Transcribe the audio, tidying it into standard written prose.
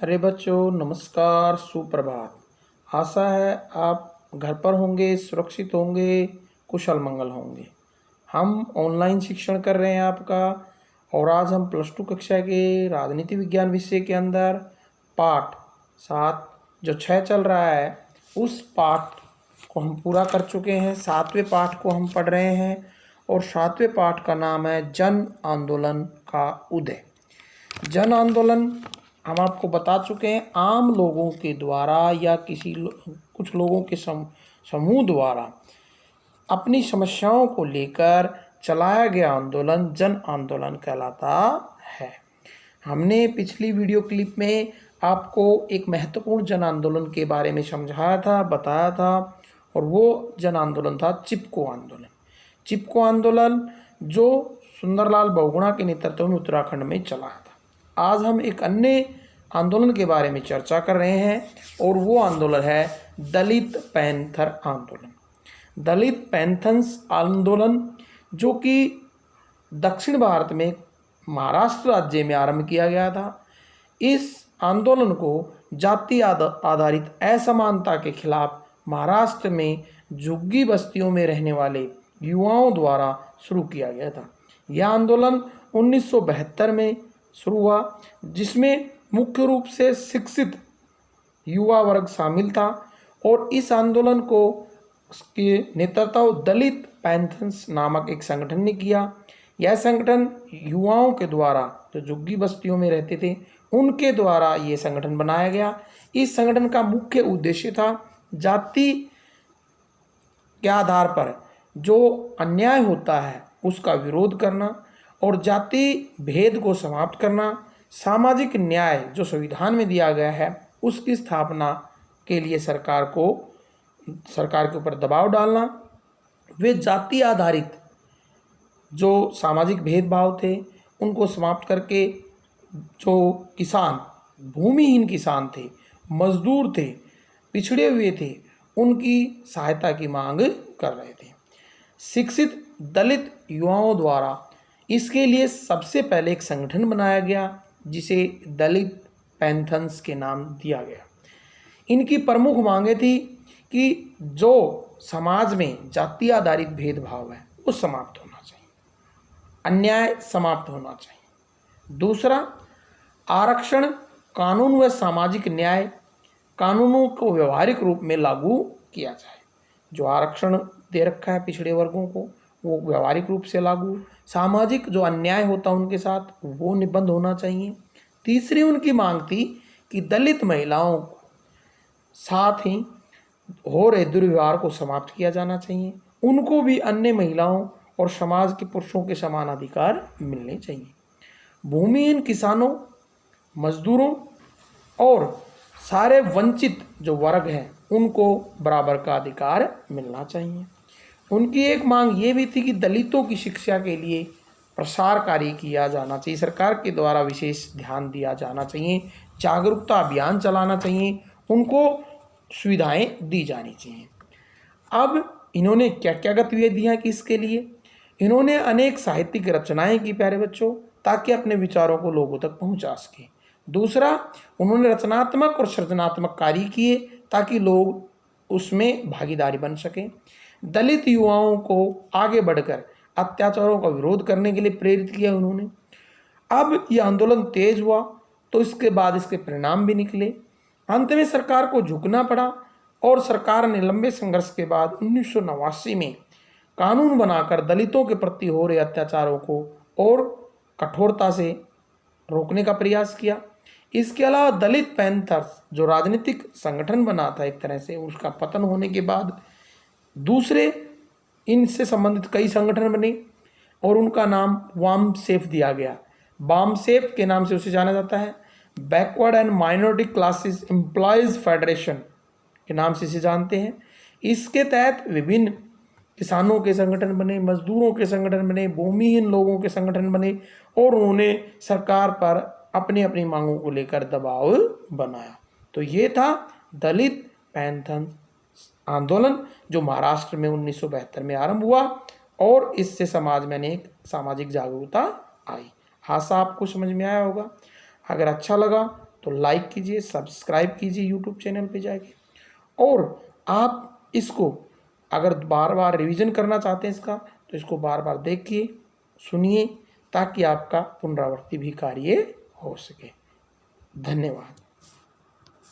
अरे बच्चों, नमस्कार, सुप्रभात। आशा है आप घर पर होंगे, सुरक्षित होंगे, कुशल मंगल होंगे। हम ऑनलाइन शिक्षण कर रहे हैं आपका, और आज हम +2 कक्षा के राजनीति विज्ञान विषय के अंदर पाठ 7 जो 6 चल रहा है, उस पाठ को हम पूरा कर चुके हैं। 7वें पाठ को हम पढ़ रहे हैं और 7वें पाठ का नाम है जन आंदोलन का उदय। जन आंदोलन हम आपको बता चुके हैं, आम लोगों के द्वारा या कुछ लोगों के समूह द्वारा अपनी समस्याओं को लेकर चलाया गया आंदोलन जन आंदोलन कहलाता है। हमने पिछली वीडियो क्लिप में आपको एक महत्वपूर्ण जन आंदोलन के बारे में समझाया था, बताया था, और वो जन आंदोलन था चिपको आंदोलन। चिपको आंदोलन जो सुंदरलाल बहुगुणा के नेतृत्व में उत्तराखंड में चला था। आज हम एक अन्य आंदोलन के बारे में चर्चा कर रहे हैं, और वो आंदोलन है दलित पैंथर आंदोलन। दलित पैंथर्स आंदोलन जो कि दक्षिण भारत में महाराष्ट्र राज्य में आरंभ किया गया था। इस आंदोलन को जाति आधारित असमानता के खिलाफ महाराष्ट्र में झुग्गी बस्तियों में रहने वाले युवाओं द्वारा शुरू किया गया था। यह आंदोलन 1972 में शुरू हुआ, जिसमें मुख्य रूप से शिक्षित युवा वर्ग शामिल था, और इस आंदोलन को के नेतृत्व दलित पैंथर्स नामक एक संगठन ने किया। यह संगठन युवाओं के द्वारा, जो झुग्गी बस्तियों में रहते थे, उनके द्वारा ये संगठन बनाया गया। इस संगठन का मुख्य उद्देश्य था जाति के आधार पर जो अन्याय होता है उसका विरोध करना, और जाति भेद को समाप्त करना, सामाजिक न्याय जो संविधान में दिया गया है उसकी स्थापना के लिए सरकार के ऊपर दबाव डालना, वे जाति आधारित जो सामाजिक भेदभाव थे उनको समाप्त करके जो किसान, भूमिहीन किसान थे, मजदूर थे, पिछड़े हुए थे, उनकी सहायता की मांग कर रहे थे। शिक्षित दलित युवाओं द्वारा इसके लिए सबसे पहले एक संगठन बनाया गया, जिसे दलित पैंथर्स के नाम दिया गया। इनकी प्रमुख मांगें थी कि जो समाज में जाति आधारित भेदभाव है वो समाप्त होना चाहिए, अन्याय समाप्त होना चाहिए। दूसरा, आरक्षण कानून व सामाजिक न्याय कानूनों को व्यवहारिक रूप में लागू किया जाए। जो आरक्षण दे रखा है पिछड़े वर्गों को, वो व्यवहारिक रूप से लागू। सामाजिक जो अन्याय होता उनके साथ, वो निबंध होना चाहिए। तीसरी उनकी मांग थी कि दलित महिलाओं को साथ ही हो रहे दुर्व्यवहार को समाप्त किया जाना चाहिए। उनको भी अन्य महिलाओं और समाज के पुरुषों के समान अधिकार मिलने चाहिए। भूमिहीन किसानों, मजदूरों और सारे वंचित जो वर्ग हैं उनको बराबर का अधिकार मिलना चाहिए। उनकी एक मांग ये भी थी कि दलितों की शिक्षा के लिए प्रसार कार्य किया जाना चाहिए, सरकार के द्वारा विशेष ध्यान दिया जाना चाहिए, जागरूकता अभियान चलाना चाहिए, उनको सुविधाएं दी जानी चाहिए। अब इन्होंने क्या क्या गतिविधियाँ की इसके लिए? इन्होंने अनेक साहित्यिक रचनाएं की प्यारे बच्चों, ताकि अपने विचारों को लोगों तक पहुंचा सके। दूसरा, उन्होंने रचनात्मक और सृजनात्मक कार्य किए ताकि लोग उसमें भागीदारी बन सकें। दलित युवाओं को आगे बढ़कर अत्याचारों का विरोध करने के लिए प्रेरित किया उन्होंने। अब यह आंदोलन तेज हुआ तो इसके बाद इसके परिणाम भी निकले। अंत में सरकार को झुकना पड़ा, और सरकार ने लंबे संघर्ष के बाद 1989 में कानून बनाकर दलितों के प्रति हो रहे अत्याचारों को और कठोरता से रोकने का प्रयास किया। इसके अलावा दलित पैंथर्स जो राजनीतिक संगठन बना था एक तरह से, उसका पतन होने के बाद दूसरे इनसे संबंधित कई संगठन बने, और उनका नाम वामसेफ दिया गया। वामसेफ के नाम से उसे जाना जाता है। Backward and minority classes employees federation के नाम से इसे जानते हैं। इसके तहत विभिन्न किसानों के संगठन बने, मजदूरों के संगठन बने, भूमिहीन लोगों के संगठन बने, और उन्होंने सरकार पर अपनी अपनी मांगों को लेकर दबाव बनाया। तो ये था दलित पैंथर आंदोलन, जो महाराष्ट्र में 1972 में आरंभ हुआ, और इससे समाज में अनेक सामाजिक जागरूकता आई। आशा आपको समझ में आया होगा। अगर अच्छा लगा तो लाइक कीजिए, सब्सक्राइब कीजिए यूट्यूब चैनल पे जाके। और आप इसको अगर बार बार रिवीजन करना चाहते हैं इसका, तो इसको बार बार देखिए, सुनिए, ताकि आपका पुनरावृत्ति भी कार्य हो सके। धन्यवाद।